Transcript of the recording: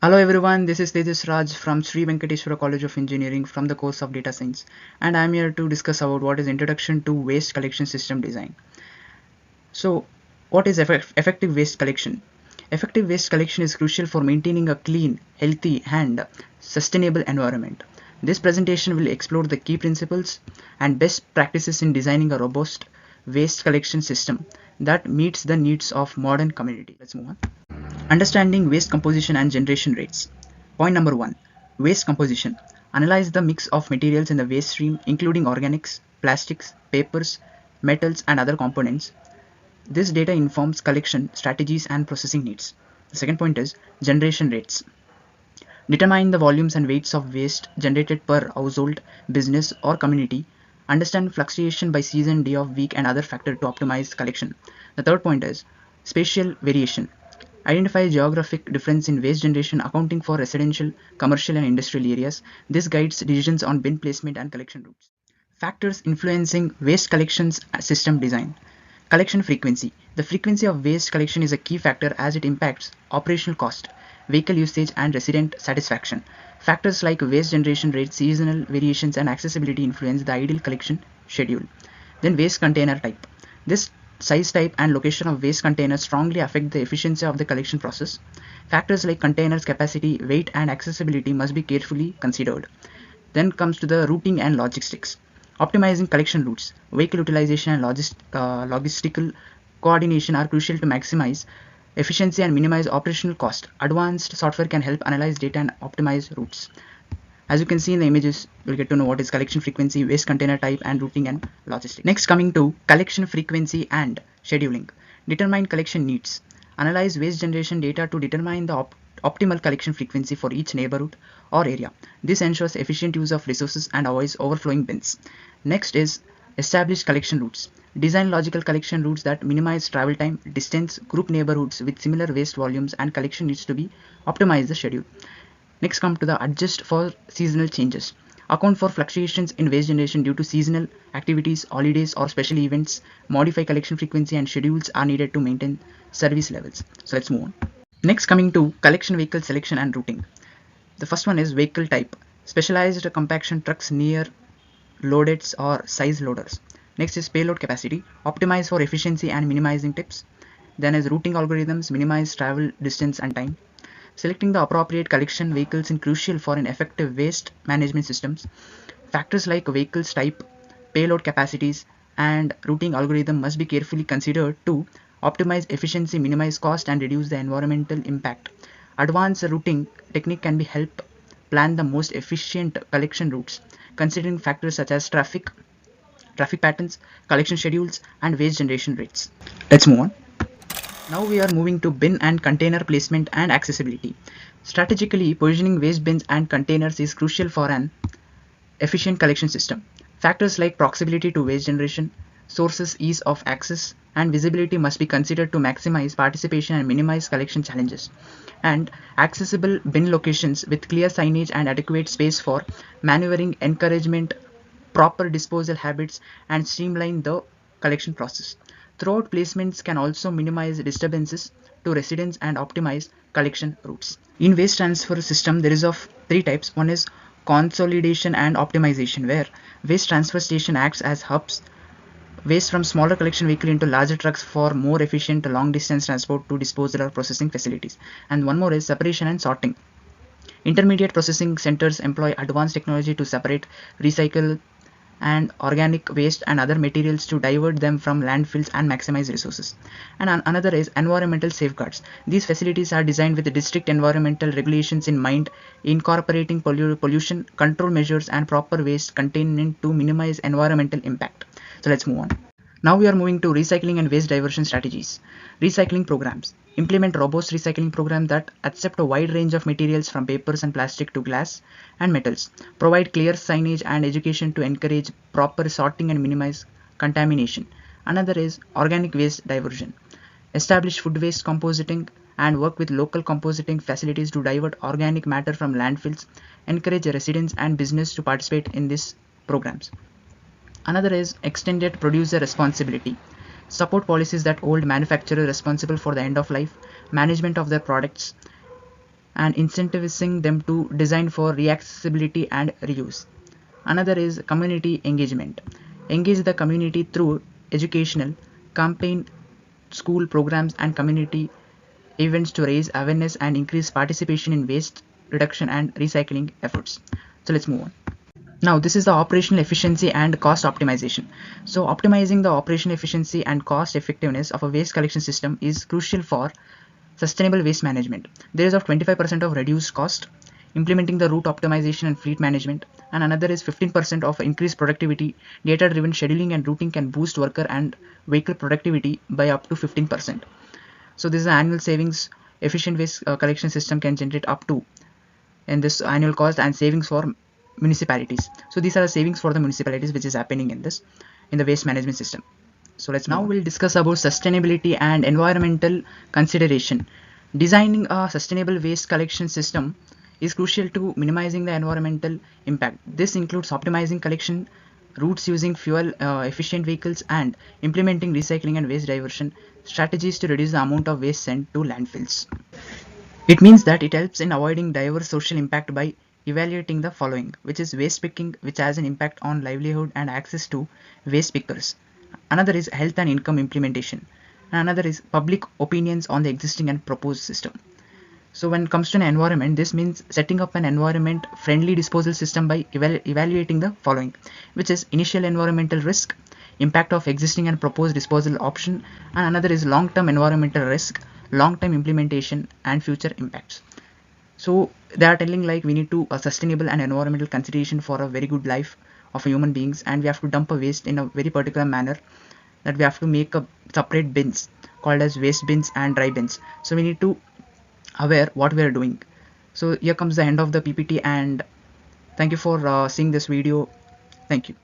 Hello everyone, this is Tejas Raj from Sri Venkateswara College of Engineering from the course of Data Science, and I am here to discuss about what is Introduction to Waste Collection System Design. So, what is effective waste collection? Effective waste collection is crucial for maintaining a clean, healthy, and sustainable environment. This presentation will explore the key principles and best practices in designing a robust waste collection system that meets the needs of modern community. Let's move on. Understanding waste composition and generation rates. Point number 1. Waste composition. Analyze the mix of materials in the waste stream, including organics, plastics, papers, metals, and other components. This data informs collection strategies and processing needs. The second point is generation rates. Determine the volumes and weights of waste generated per household, business, or community. Understand fluctuation by season, day of week, and other factors to optimize collection. The third point is spatial variation. Identify geographic difference in waste generation accounting for residential, commercial, and industrial areas. This guides decisions on bin placement and collection routes. Factors influencing waste collections system design. Collection frequency. The frequency of waste collection is a key factor as it impacts operational cost, vehicle usage, and resident satisfaction. Factors like waste generation rate, seasonal variations, and accessibility influence the ideal collection schedule. Then waste container type. This size type and location of waste containers strongly affect the efficiency of the collection process. Factors like containers capacity, weight, and accessibility must be carefully considered. Then comes to the routing and logistics. Optimizing collection routes, vehicle utilization, and logistical coordination are crucial to maximize efficiency and minimize operational cost. Advanced software can help analyze data and optimize routes. As you can see in the images, you'll get to know what is collection frequency, waste container type, and routing and logistics. Next, coming to collection frequency and scheduling. Determine collection needs. Analyze waste generation data to determine the optimal collection frequency for each neighborhood or area. This ensures efficient use of resources and avoids overflowing bins. Next is establish collection routes. Design logical collection routes that minimize travel time, distance, group neighborhoods with similar waste volumes, and collection needs to be optimize the schedule. Next, come to the adjust for seasonal changes. Account for fluctuations in waste generation due to seasonal activities, holidays, or special events. Modify collection frequency and schedules are needed to maintain service levels. So let's move on. Next, coming to collection vehicle selection and routing. The first one is vehicle type. Specialized compaction trucks near loadeds or size loaders. Next is payload capacity. Optimize for efficiency and minimizing tips. Then is routing algorithms. Minimize travel distance and time. Selecting the appropriate collection vehicles is crucial for an effective waste management systems. Factors like vehicles type, payload capacities, and routing algorithm must be carefully considered to optimize efficiency, minimize cost, and reduce the environmental impact. Advanced routing technique can be help plan the most efficient collection routes, considering factors such as traffic patterns, collection schedules, and waste generation rates. Let's move on. Now we are moving to bin and container placement and accessibility. Strategically positioning waste bins and containers is crucial for an efficient collection system. Factors like proximity to waste generation, sources, ease of access, and visibility must be considered to maximize participation and minimize collection challenges. And accessible bin locations with clear signage and adequate space for maneuvering encouragement proper disposal habits and streamline the collection process. Throughout placements can also minimize disturbances to residents and optimize collection routes. In waste transfer system, there is of three types. One is consolidation and optimization, where waste transfer station acts as hubs waste from smaller collection vehicle into larger trucks for more efficient long distance transport to disposal or processing facilities. And one more is separation and sorting. Intermediate processing centers employ advanced technology to separate recycle and organic waste and other materials to divert them from landfills and maximize resources. And another is environmental safeguards. These facilities are designed with the strict environmental regulations in mind, incorporating pollution control measures and proper waste containment to minimize environmental impact. So let's move on. Now we are moving to recycling and waste diversion strategies. Recycling programs. Implement robust recycling programs that accept a wide range of materials from papers and plastic to glass and metals. Provide clear signage and education to encourage proper sorting and minimize contamination. Another is organic waste diversion. Establish food waste compositing and work with local compositing facilities to divert organic matter from landfills. Encourage residents and business to participate in these programs. Another is extended producer responsibility. Support policies that hold manufacturers responsible for the end of life management of their products and incentivizing them to design for reaccessibility and reuse. Another is community engagement. Engage the community through educational campaign, school programs, and community events to raise awareness and increase participation in waste reduction and recycling efforts. So let's move on. Now this is the operational efficiency and cost optimization. So optimizing the operational efficiency and cost effectiveness of a waste collection system is crucial for sustainable waste management. There is of 25% of reduced cost, implementing the route optimization and fleet management, and another is 15% of increased productivity. Data driven scheduling and routing can boost worker and vehicle productivity by up to 15%. So this is the annual savings. Efficient waste collection system can generate up to in this annual cost and savings for municipalities. So these are the savings for the municipalities which is happening in this in the waste management system. So let's now we'll discuss about sustainability and environmental consideration. Designing a sustainable waste collection system is crucial to minimizing the environmental impact. This includes optimizing collection routes using fuel efficient vehicles and implementing recycling and waste diversion strategies to reduce the amount of waste sent to landfills. It means that it helps in avoiding diverse social impact by evaluating the following, which is waste picking, which has an impact on livelihood and access to waste pickers. Another is health and income implementation. And another is public opinions on the existing and proposed system. So when it comes to an environment, this means setting up an environment friendly disposal system by evaluating the following, which is initial environmental risk, impact of existing and proposed disposal option, and another is long-term environmental risk, long-term implementation, and future impacts. So they are telling like we need to a sustainable and environmental consideration for a very good life of human beings, and we have to dump a waste in a very particular manner, that we have to make a separate bins called as waste bins and dry bins. So we need to aware what we are doing. So here comes the end of the PPT, and thank you for seeing this video. Thank you.